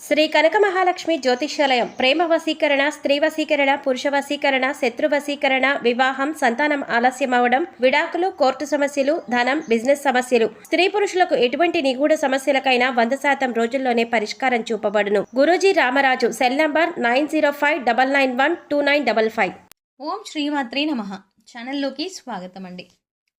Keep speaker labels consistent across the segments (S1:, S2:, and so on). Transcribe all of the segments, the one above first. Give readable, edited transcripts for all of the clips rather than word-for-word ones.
S1: శ్రీ కనక మహాలక్ష్మి జ్యోతిష్యాలయం ప్రేమ వశీకరణ, స్త్రీ వశీకరణ, పురుష వశీకరణ, శత్రు వశీకరణ, వివాహం, సంతానం ఆలస్యం అవడం, విడాకులు, కోర్టు సమస్యలు, ధనం, బిజినెస్ సమస్యలు, స్త్రీ పురుషులకు ఎటువంటి నిగూఢ సమస్యలకైనా 100% రోజుల్లోనే పరిష్కారం చూపబడును. గురూజీ రామరాజు. Cell number 9059912955.
S2: ఓం శ్రీమాత్రే నమః. ఛానల్లోకి స్వాగతం అండి.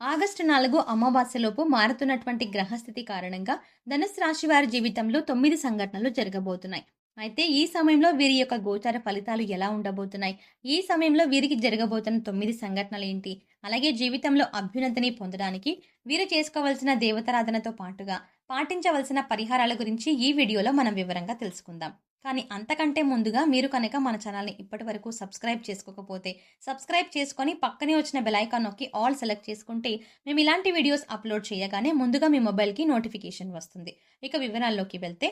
S2: ఆగస్టు 4 అమావాస్యలోపు మారుతున్నటువంటి గ్రహస్థితి కారణంగా ధనుసు రాశి వారి జీవితంలో 9 సంఘటనలు జరగబోతున్నాయి. అయితే ఈ సమయంలో వీరి యొక్క గోచార ఫలితాలు ఎలా ఉండబోతున్నాయి, ఈ సమయంలో వీరికి జరగబోతున్న 9 సంఘటనలు ఏంటి, అలాగే జీవితంలో అభ్యున్నతిని పొందడానికి వీరు చేసుకోవాల్సిన దేవతారాధనతో పాటుగా పాటించవలసిన పరిహారాల గురించి ఈ వీడియోలో మనం వివరంగా తెలుసుకుందాం. కానీ అంతకంటే ముందుగా మీరు కనుక మన ఛానల్ని ఇప్పటి వరకు సబ్స్క్రైబ్ చేసుకోకపోతే సబ్స్క్రైబ్ చేసుకొని పక్కనే వచ్చిన బెల్ ఐకాన్ నొక్కి ఆల్ సెలెక్ట్ చేసుకుంటే మేము ఇలాంటి వీడియోస్ అప్లోడ్ చేయగానే ముందుగా మీ మొబైల్కి నోటిఫికేషన్ వస్తుంది. ఇక వివరాల్లోకి వెళ్తే,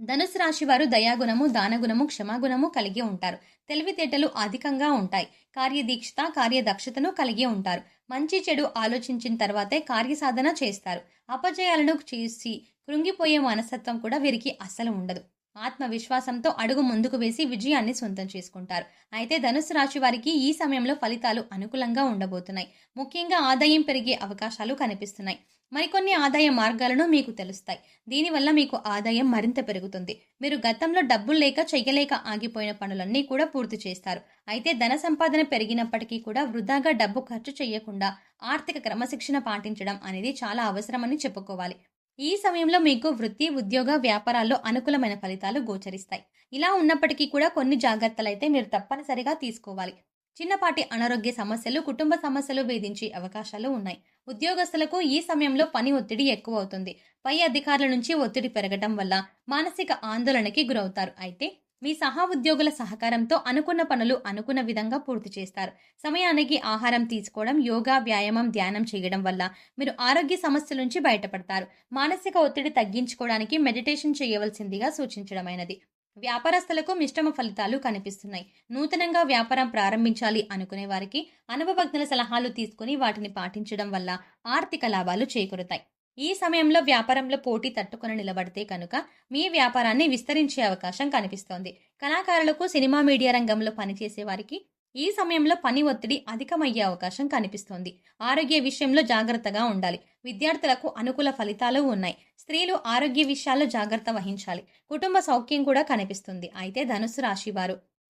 S2: ధనుసు రాశి వారు దయాగుణము, దానగుణము, క్షమాగుణము కలిగి ఉంటారు. తెలివితేటలు అధికంగా ఉంటాయి. కార్యదీక్షత, కార్యదక్షతను కలిగి ఉంటారు. మంచి చెడు ఆలోచించిన తర్వాతే కార్యసాధన చేస్తారు. అపజయాలను చేసి కృంగిపోయే మనస్తత్వం కూడా వీరికి అస్సలు ఉండదు. ఆత్మవిశ్వాసంతో అడుగు ముందుకు వేసి విజయాన్ని సొంతం చేసుకుంటారు. అయితే ధనుసు రాశి వారికి ఈ సమయంలో ఫలితాలు అనుకూలంగా ఉండబోతున్నాయి. ముఖ్యంగా ఆదాయం పెరిగే అవకాశాలు కనిపిస్తున్నాయి. మరికొన్ని ఆదాయ మార్గాలను మీకు తెలుస్తాయి. దీనివల్ల మీకు ఆదాయం మరింత పెరుగుతుంది. మీరు గతంలో డబ్బులు లేక చెయ్యలేక ఆగిపోయిన పనులన్నీ కూడా పూర్తి చేస్తారు. అయితే ధన సంపాదన పెరిగినప్పటికీ కూడా వృధాగా డబ్బు ఖర్చు చేయకుండా ఆర్థిక క్రమశిక్షణ పాటించడం అనేది చాలా అవసరమని చెప్పుకోవాలి. ఈ సమయంలో మీకు వృత్తి, ఉద్యోగ, వ్యాపారాల్లో అనుకూలమైన ఫలితాలు గోచరిస్తాయి. ఇలా ఉన్నప్పటికీ కూడా కొన్ని జాగ్రత్తలైతే మీరు తప్పనిసరిగా తీసుకోవాలి. చిన్నపాటి అనారోగ్య సమస్యలు, కుటుంబ సమస్యలు వేధించే అవకాశాలు ఉన్నాయి. ఉద్యోగస్తులకు ఈ సమయంలో పని ఒత్తిడి ఎక్కువ అవుతుంది. పై అధికారుల నుంచి ఒత్తిడి పెరగడం వల్ల మానసిక ఆందోళనకి గురవుతారు. అయితే మీ సహా ఉద్యోగుల సహకారంతో అనుకున్న పనులు అనుకున్న విధంగా పూర్తి చేస్తారు. సమయానికి ఆహారం తీసుకోవడం, యోగా, వ్యాయామం, ధ్యానం చేయడం వల్ల మీరు ఆరోగ్య సమస్యల నుంచి బయటపడతారు. మానసిక ఒత్తిడి తగ్గించుకోవడానికి మెడిటేషన్ చేయవలసిందిగా సూచించడమైనది. వ్యాపారస్తులకు మిశ్రమ ఫలితాలు కనిపిస్తున్నాయి. నూతనంగా వ్యాపారం ప్రారంభించాలి అనుకునే వారికి అనుభవజ్ఞుల సలహాలు తీసుకుని వాటిని పాటించడం వల్ల ఆర్థిక లాభాలు చేకూరుతాయి. ఈ సమయంలో వ్యాపారంలో పోటీ తట్టుకొని నిలబడితే కనుక మీ వ్యాపారాన్ని విస్తరించే అవకాశం కనిపిస్తోంది. కళాకారులకు, సినిమా మీడియా రంగంలో పనిచేసే వారికి ఈ సమయంలో పని ఒత్తిడి అధికమయ్యే అవకాశం కనిపిస్తోంది. ఆరోగ్య విషయంలో జాగ్రత్తగా ఉండాలి. విద్యార్థులకు అనుకూల ఫలితాలు ఉన్నాయి. స్త్రీలు ఆరోగ్య విషయాల్లో జాగ్రత్త వహించాలి. కుటుంబ సౌఖ్యం కూడా కనిపిస్తుంది. అయితే ధనుసు రాశి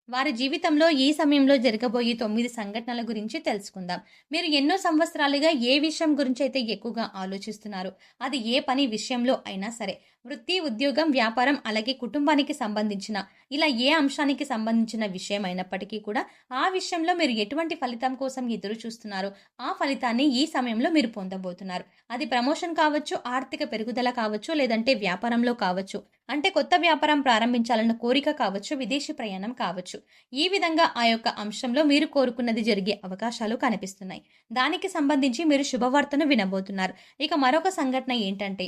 S2: వారి జీవితంలో ఈ సమయంలో జరగబోయే 9 సంఘటనల గురించి తెలుసుకుందాం. మీరు ఎన్నో సంవత్సరాలుగా ఏ విషయం గురించి అయితే ఎక్కువగా ఆలోచిస్తున్నారో, అది ఏ పని విషయంలో అయినా సరే, వృత్తి, ఉద్యోగం, వ్యాపారం, అలాగే కుటుంబానికి సంబంధించిన ఇలా ఏ అంశానికి సంబంధించిన విషయం అయినప్పటికీ కూడా ఆ విషయంలో మీరు ఎటువంటి ఫలితం కోసం ఎదురు చూస్తున్నారో ఆ ఫలితాన్ని ఈ సమయంలో మీరు పొందబోతున్నారు. అది ప్రమోషన్ కావచ్చు, ఆర్థిక పెరుగుదల కావచ్చు, లేదంటే వ్యాపారంలో కావచ్చు, అంటే కొత్త వ్యాపారం ప్రారంభించాలన్న కోరిక కావచ్చు, విదేశీ ప్రయాణం కావచ్చు. ఈ విధంగా ఆ యొక్క అంశంలో మీరు కోరుకున్నది జరిగే అవకాశాలు కనిపిస్తున్నాయి. దానికి సంబంధించి మీరు శుభవార్తను వినబోతున్నారు. ఇక మరొక సంఘటన ఏంటంటే,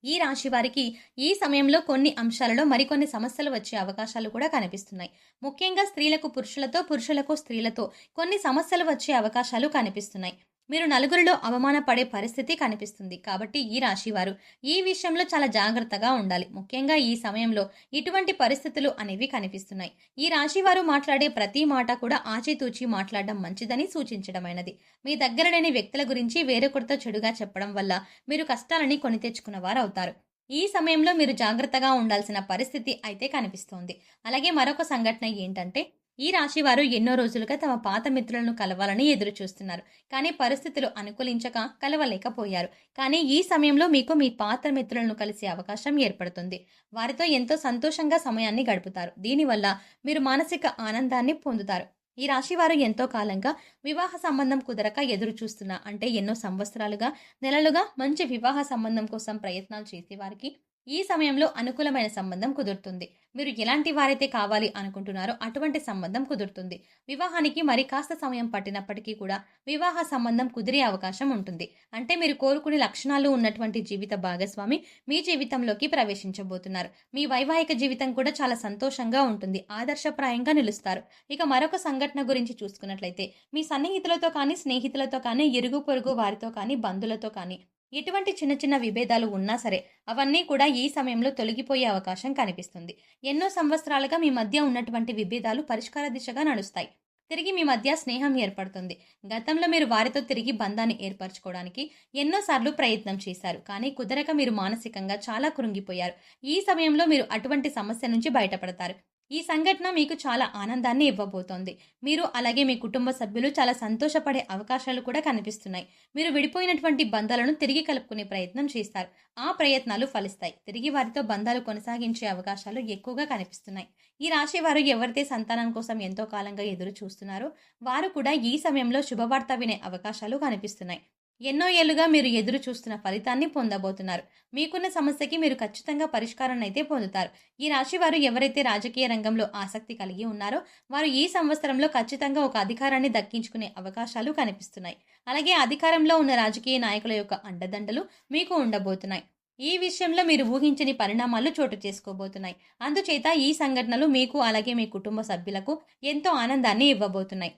S2: ఈ రాశి వారికి ఈ సమయంలో కొన్ని అంశాలలో మరికొన్ని సమస్యలు వచ్చే అవకాశాలు కూడా కనిపిస్తున్నాయి. ముఖ్యంగా స్త్రీలకు పురుషులతో, పురుషులకు స్త్రీలతో కొన్ని సమస్యలు వచ్చే అవకాశాలు కనిపిస్తున్నాయి. మీరు నలుగురిలో అవమానపడే పరిస్థితి కనిపిస్తుంది. కాబట్టి ఈ రాశి వారు ఈ విషయంలో చాలా జాగ్రత్తగా ఉండాలి. ముఖ్యంగా ఈ సమయంలో ఇటువంటి పరిస్థితులు అనేవి కనిపిస్తున్నాయి. ఈ రాశి వారు మాట్లాడే ప్రతి మాట కూడా ఆచితూచి మాట్లాడడం మంచిదని సూచించడమైనది. మీ దగ్గర లేని వ్యక్తుల గురించి వేరొకరితో చెడుగా చెప్పడం వల్ల మీరు కష్టాలని కొని తెచ్చుకున్న వారు అవుతారు. ఈ సమయంలో మీరు జాగ్రత్తగా ఉండాల్సిన పరిస్థితి అయితే కనిపిస్తోంది. అలాగే మరొక సంఘటన ఏంటంటే, ఈ రాశి వారు ఎన్నో రోజులుగా తమ పాత మిత్రులను కలవాలని ఎదురు చూస్తున్నారు. కానీ పరిస్థితులు అనుకూలించక కలవలేకపోయారు. కానీ ఈ సమయంలో మీకు మీ పాత మిత్రులను కలిసే అవకాశం ఏర్పడుతుంది. వారితో ఎంతో సంతోషంగా సమయాన్ని గడుపుతారు. దీనివల్ల మీరు మానసిక ఆనందాన్ని పొందుతారు. ఈ రాశి వారు ఎంతో కాలంగా వివాహ సంబంధం కుదరక ఎదురు చూస్తున్నా, అంటే ఎన్నో సంవత్సరాలుగా, నెలలుగా మంచి వివాహ సంబంధం కోసం ప్రయత్నాలు చేసేవారికి ఈ సమయంలో అనుకూలమైన సంబంధం కుదురుతుంది. మీరు ఎలాంటి వారైతే కావాలి అనుకుంటున్నారో అటువంటి సంబంధం కుదురుతుంది. వివాహానికి మరి కాస్త సమయం పట్టినప్పటికీ కూడా వివాహ సంబంధం కుదిరే అవకాశం ఉంటుంది. అంటే మీరు కోరుకునే లక్షణాలు ఉన్నటువంటి జీవిత భాగస్వామి మీ జీవితంలోకి ప్రవేశించబోతున్నారు. మీ వైవాహిక జీవితం కూడా చాలా సంతోషంగా ఉంటుంది. ఆదర్శప్రాయంగా నిలుస్తారు. ఇక మరొక సంఘటన గురించి చూసుకున్నట్లయితే, మీ సన్నిహితులతో కానీ, స్నేహితులతో కానీ, ఇరుగు పొరుగు వారితో కానీ, బంధువులతో కానీ ఎటువంటి చిన్న చిన్న విభేదాలు ఉన్నా సరే అవన్నీ కూడా ఈ సమయంలో తొలగిపోయే అవకాశం కనిపిస్తుంది. ఎన్నో సంవత్సరాలుగా మీ మధ్య ఉన్నటువంటి విభేదాలు పరిష్కార దిశగా నడుస్తాయి. తిరిగి మీ మధ్య స్నేహం ఏర్పడుతుంది. గతంలో మీరు వారితో తిరిగి బంధాన్ని ఏర్పరచుకోవడానికి ఎన్నోసార్లు ప్రయత్నం చేశారు. కానీ కుదరక మీరు మానసికంగా చాలా కృంగిపోయారు. ఈ సమయంలో మీరు అటువంటి సమస్య నుంచి బయటపడతారు. ఈ సంఘటన మీకు చాలా ఆనందాన్ని ఇవ్వబోతోంది. మీరు అలాగే మీ కుటుంబ సభ్యులు చాలా సంతోషపడే అవకాశాలు కూడా కనిపిస్తున్నాయి. మీరు విడిపోయినటువంటి బంధాలను తిరిగి కలుపుకునే ప్రయత్నం చేస్తారు. ఆ ప్రయత్నాలు ఫలిస్తాయి. తిరిగి వారితో బంధాలు కొనసాగించే అవకాశాలు ఎక్కువగా కనిపిస్తున్నాయి. ఈ రాశి వారు ఎవరైతే సంతానం కోసం ఎంతో కాలంగా ఎదురు చూస్తున్నారో వారు కూడా ఈ సమయంలో శుభవార్త వినే అవకాశాలు కనిపిస్తున్నాయి. ఎన్నో ఏళ్లుగా మీరు ఎదురు చూస్తున్న ఫలితాన్ని పొందబోతున్నారు. మీకున్న సమస్యకి మీరు ఖచ్చితంగా పరిష్కారాన్ని అయితే పొందుతారు. ఈ రాశి వారు ఎవరైతే రాజకీయ రంగంలో ఆసక్తి కలిగి ఉన్నారో వారు ఈ సంవత్సరంలో ఖచ్చితంగా ఒక అధికారాన్ని దక్కించుకునే అవకాశాలు కనిపిస్తున్నాయి. అలాగే అధికారంలో ఉన్న రాజకీయ నాయకుల యొక్క అండదండలు మీకు ఉండబోతున్నాయి. ఈ విషయంలో మీరు ఊహించని పరిణామాలు చోటు చేసుకోబోతున్నాయి. అందుచేత ఈ సంఘటనలు మీకు అలాగే మీ కుటుంబ సభ్యులకు ఎంతో ఆనందాన్ని ఇవ్వబోతున్నాయి.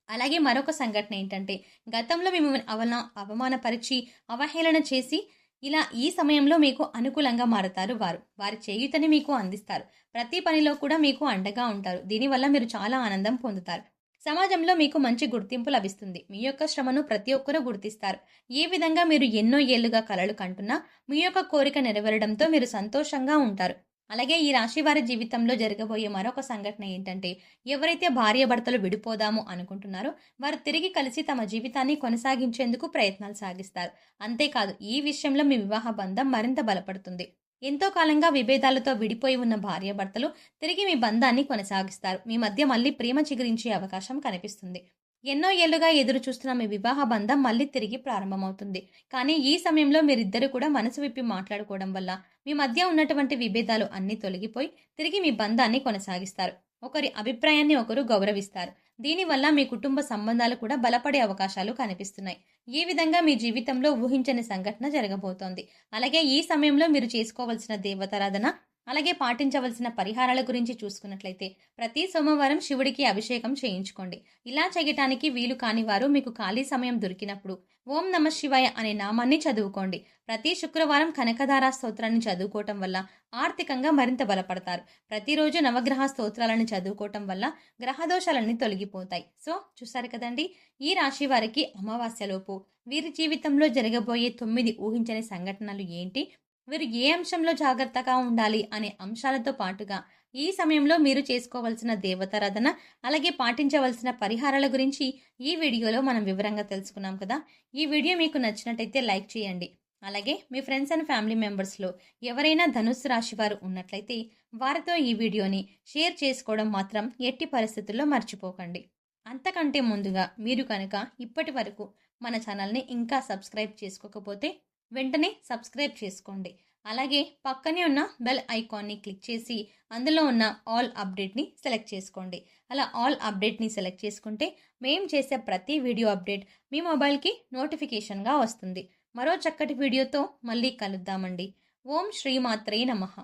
S2: అలాగే మరొక సంఘటన ఏంటంటే గతంలో మిమ్మల్ని అవమానపరిచి అవహేళన చేసి ఇలా ఈ సమయంలో మీకు అనుకూలంగా మారతారు వారి చేయూతని మీకు అందిస్తారు. ప్రతి పనిలో కూడా మీకు అండగా ఉంటారు. దీనివల్ల మీరు చాలా ఆనందం పొందుతారు. సమాజంలో మీకు మంచి గుర్తింపు లభిస్తుంది. మీ యొక్క శ్రమను ప్రతి ఒక్కరూ గుర్తిస్తారు. ఏ విధంగా మీరు ఎన్నో ఏళ్లుగా కలలు కంటున్నా మీ యొక్క కోరిక నెరవేరడంతో మీరు సంతోషంగా ఉంటారు. అలాగే ఈ రాశి వారి జీవితంలో జరగబోయే మరొక సంఘటన ఏంటంటే ఎవరైతే భార్యాభర్తలు విడిపోదాము అనుకుంటున్నారో వారు తిరిగి కలిసి తమ జీవితాన్ని కొనసాగించేందుకు ప్రయత్నాలు సాగిస్తారు. అంతేకాదు ఈ విషయంలో మీ వివాహ బంధం మరింత బలపడుతుంది. ఎంతో కాలంగా విభేదాలతో విడిపోయి ఉన్న భార్యాభర్తలు తిరిగి మీ బంధాన్ని కొనసాగిస్తారు. మీ మధ్య మళ్ళీ ప్రేమ చిగురించే అవకాశం కనిపిస్తుంది. ఎన్నో ఏళ్లుగా ఎదురు చూస్తున్న మీ వివాహ బంధం మళ్ళీ తిరిగి ప్రారంభమవుతుంది. కానీ ఈ సమయంలో మీరిద్దరు కూడా మనసు విప్పి మాట్లాడుకోవడం వల్ల మీ మధ్య ఉన్నటువంటి విభేదాలు అన్నీ తొలగిపోయి తిరిగి మీ బంధాన్ని కొనసాగిస్తారు. ఒకరి అభిప్రాయాన్ని ఒకరు గౌరవిస్తారు. దీనివల్ల మీ కుటుంబ సంబంధాలు కూడా బలపడే అవకాశాలు కనిపిస్తున్నాయి. ఈ విధంగా మీ జీవితంలో ఊహించని సంఘటన జరగబోతోంది. అలాగే ఈ సమయంలో మీరు చేసుకోవాల్సిన దేవతారాధన అలాగే పాటించవలసిన పరిహారాల గురించి చూసుకున్నట్లయితే ప్రతి సోమవారం శివుడికి అభిషేకం చేయించుకోండి. ఇలా చేయటానికి వీలు కాని వారు మీకు ఖాళీ సమయం దొరికినప్పుడు ఓం నమః శివాయ అనే నామాన్ని చదువుకోండి. ప్రతి శుక్రవారం కనకధార స్తోత్రాన్ని చదువుకోవటం వల్ల ఆర్థికంగా మరింత బలపడతారు. ప్రతిరోజు నవగ్రహ స్తోత్రాలను చదువుకోవటం వల్ల గ్రహదోషాలన్నీ తొలగిపోతాయి. సో చూసారు కదండి, ఈ రాశి వారికి అమావాస్యలోపు వీరి జీవితంలో జరగబోయే 9 ఊహించని సంఘటనలు ఏంటి, వీరు ఏ అంశంలో జాగ్రత్తగా ఉండాలి అనే అంశాలతో పాటుగా ఈ సమయంలో మీరు చేసుకోవాల్సిన దేవతారాధన అలాగే పాటించవలసిన పరిహారాల గురించి ఈ వీడియోలో మనం వివరంగా తెలుసుకున్నాం కదా. ఈ వీడియో మీకు నచ్చినట్టయితే లైక్ చేయండి. అలాగే మీ ఫ్రెండ్స్ అండ్ ఫ్యామిలీ మెంబర్స్లో ఎవరైనా ధనుస్సు రాశి వారు ఉన్నట్లయితే వారితో ఈ వీడియోని షేర్ చేసుకోవడం మాత్రం ఎట్టి పరిస్థితుల్లో మర్చిపోకండి. అంతకంటే ముందుగా మీరు కనుక ఇప్పటి వరకు మన ఛానల్ని ఇంకా సబ్స్క్రైబ్ చేసుకోకపోతే వెంటనే సబ్స్క్రైబ్ చేసుకోండి. అలాగే పక్కనే ఉన్న బెల్ ఐకాన్ని క్లిక్ చేసి అందులో ఉన్న ఆల్ అప్డేట్ని సెలెక్ట్ చేసుకోండి. అలా ఆల్ అప్డేట్ని సెలెక్ట్ చేసుకుంటే మేము చేసే ప్రతి వీడియో అప్డేట్ మీ మొబైల్కి నోటిఫికేషన్గా వస్తుంది. మరో చక్కటి వీడియోతో మళ్ళీ కలుద్దామండి. ఓం శ్రీమాత్రే నమః.